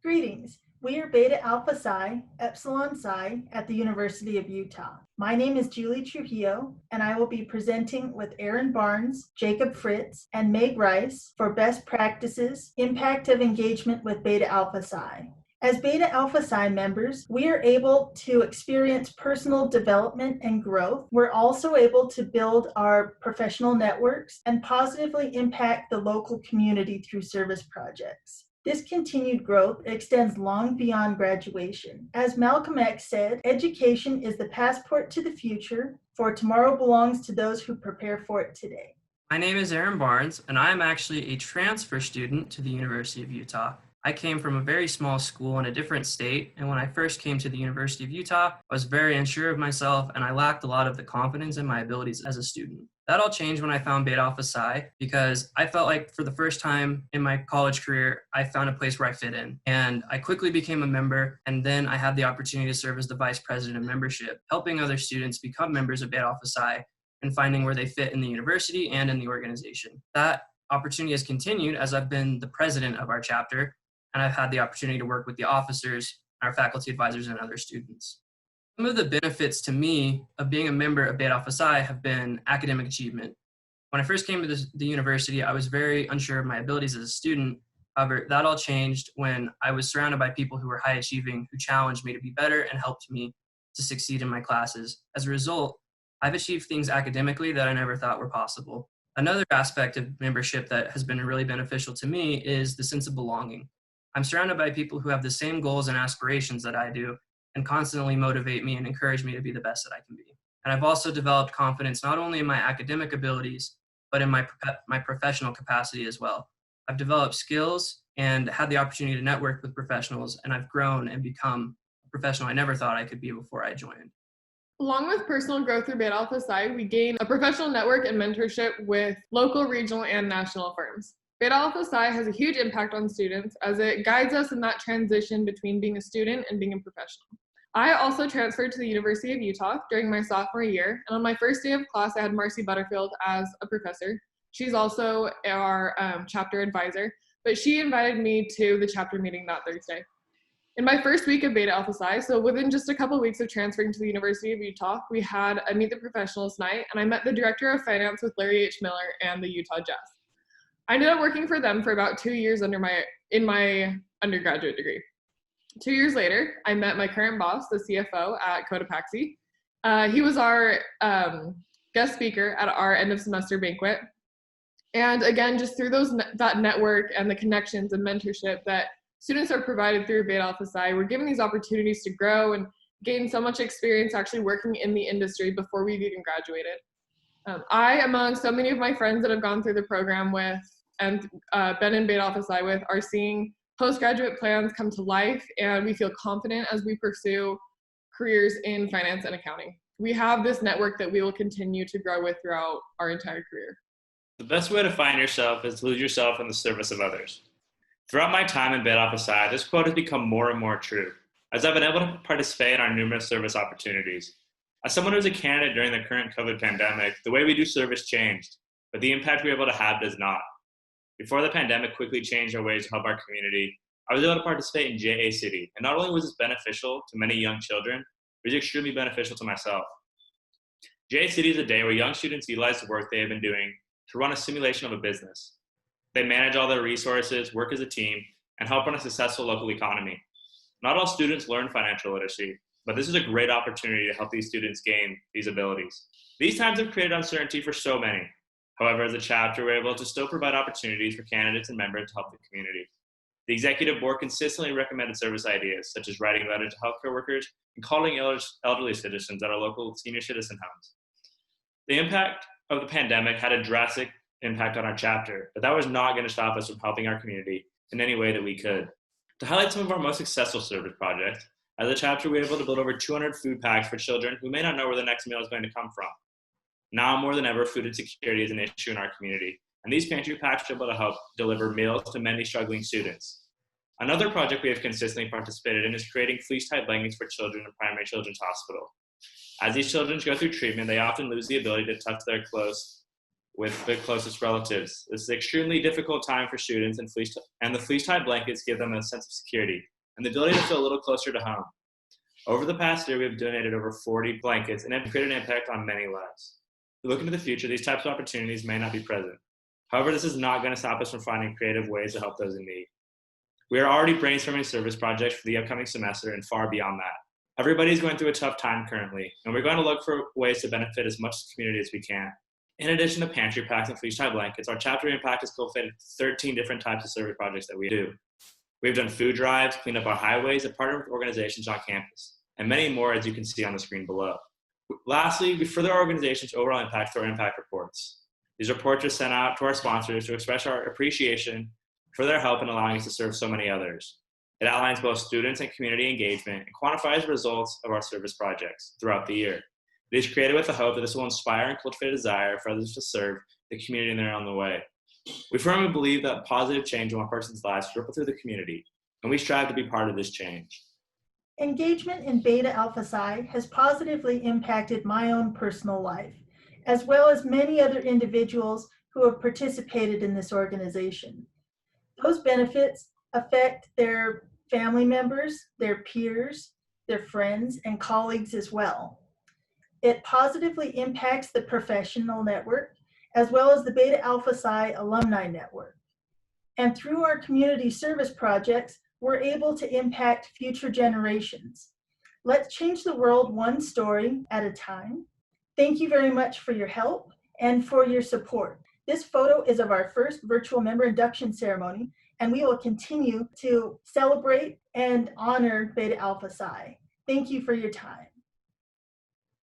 Greetings. We are Beta Alpha Psi, Epsilon Psi at the University of Utah. My name is Julie Trujillo, and I will be presenting with Aaron Barnes, Jacob Fritz, and Meg Rice for Best Practices, Impact of Engagement with Beta Alpha Psi. As Beta Alpha Psi members, we are able to experience personal development and growth. We're also able to build our professional networks and positively impact the local community through service projects. This continued growth extends long beyond graduation. As Malcolm X said, education is the passport to the future, for tomorrow belongs to those who prepare for it today. My name is Aaron Barnes, and I am actually a transfer student to the University of Utah. I came from a very small school in a different state, and when I first came to the University of Utah, I was very unsure of myself, and I lacked a lot of the confidence in my abilities as a student. That all changed when I found Beta Alpha Psi, because I felt like for the first time in my college career, I found a place where I fit in. And I quickly became a member, and then I had the opportunity to serve as the vice president of membership, helping other students become members of Beta Alpha Psi and finding where they fit in the university and in the organization. That opportunity has continued as I've been the president of our chapter, and I've had the opportunity to work with the officers, our faculty advisors, and other students. Some of the benefits to me of being a member of Beta Alpha Psi have been academic achievement. When I first came to the university, I was very unsure of my abilities as a student. However, that all changed when I was surrounded by people who were high achieving, who challenged me to be better and helped me to succeed in my classes. As a result, I've achieved things academically that I never thought were possible. Another aspect of membership that has been really beneficial to me is the sense of belonging. I'm surrounded by people who have the same goals and aspirations that I do, and constantly motivate me and encourage me to be the best that I can be. And I've also developed confidence not only in my academic abilities, but in my professional capacity as well. I've developed skills and had the opportunity to network with professionals, and I've grown and become a professional I never thought I could be before I joined. Along with personal growth through Beta Alpha Psi, we gain a professional network and mentorship with local, regional, and national firms. Beta Alpha Psi has a huge impact on students as it guides us in that transition between being a student and being a professional. I also transferred to the University of Utah during my sophomore year, and on my first day of class, I had Marcy Butterfield as a professor. She's also our chapter advisor, but she invited me to the chapter meeting that Thursday. In my first week of Beta Alpha Psi, so within just a couple weeks of transferring to the University of Utah, we had a Meet the Professionals night, and I met the Director of Finance with Larry H. Miller and the Utah Jazz. I ended up working for them for about 2 years in my undergraduate degree. 2 years later, I met my current boss, the CFO at Cotopaxi. He was our guest speaker at our end of semester banquet. And again, just through that network and the connections and mentorship that students are provided through Beta Alpha Psi, we're given these opportunities to grow and gain so much experience actually working in the industry before we've even graduated. I, among so many of my friends that have gone through the program with and been in Beta Alpha Psi with, are seeing postgraduate plans come to life, and we feel confident as we pursue careers in finance and accounting. We have this network that we will continue to grow with throughout our entire career. The best way to find yourself is to lose yourself in the service of others. Throughout my time in Beta Alpha Psi, this quote has become more and more true, as I've been able to participate in our numerous service opportunities. As someone who is a candidate during the current COVID pandemic, the way we do service changed, but the impact we're able to have does not. Before the pandemic quickly changed our ways to help our community, I was able to participate in JA City, and not only was this beneficial to many young children, it was extremely beneficial to myself. JA City is a day where young students utilize the work they have been doing to run a simulation of a business. They manage all their resources, work as a team, and help run a successful local economy. Not all students learn financial literacy, but this is a great opportunity to help these students gain these abilities. These times have created uncertainty for so many. However, as a chapter, we're able to still provide opportunities for candidates and members to help the community. The executive board consistently recommended service ideas, such as writing letters to healthcare workers and calling elderly citizens at our local senior citizen homes. The impact of the pandemic had a drastic impact on our chapter, but that was not going to stop us from helping our community in any way that we could. To highlight some of our most successful service projects, as a chapter, we were able to build over 200 food packs for children who may not know where the next meal is going to come from. Now more than ever, food insecurity is an issue in our community, and these pantry packs are able to help deliver meals to many struggling students. Another project we have consistently participated in is creating fleece-type blankets for children in Primary Children's Hospital. As these children go through treatment, they often lose the ability to touch their clothes with the closest relatives. This is an extremely difficult time for students, and the fleece-type blankets give them a sense of security. and the ability to feel a little closer to home. Over the past year, we have donated over 40 blankets and have created an impact on many lives. We look into the future, these types of opportunities may not be present. However, this is not going to stop us from finding creative ways to help those in need. We are already brainstorming service projects for the upcoming semester and far beyond that. Everybody's going through a tough time currently, and we're going to look for ways to benefit as much of the community as we can. In addition to pantry packs and fleece tie blankets, our chapter impact has cultivated 13 different types of service projects that we do. We've done food drives, cleaned up our highways, and partnered with organizations on campus, and many more as you can see on the screen below. Lastly, we further our organization's overall impact through our impact reports. These reports are sent out to our sponsors to express our appreciation for their help in allowing us to serve so many others. It outlines both students and community engagement and quantifies the results of our service projects throughout the year. It is created with the hope that this will inspire and cultivate a desire for others to serve the community in their own way. We firmly believe that positive change in one person's lives ripple through the community, and we strive to be part of this change. Engagement in Beta Alpha Psi has positively impacted my own personal life, as well as many other individuals who have participated in this organization. Those benefits affect their family members, their peers, their friends, and colleagues as well. It positively impacts the professional network, as well as the Beta Alpha Psi alumni network. And through our community service projects, we're able to impact future generations. Let's change the world one story at a time. Thank you very much for your help and for your support. This photo is of our first virtual member induction ceremony, and we will continue to celebrate and honor Beta Alpha Psi. Thank you for your time.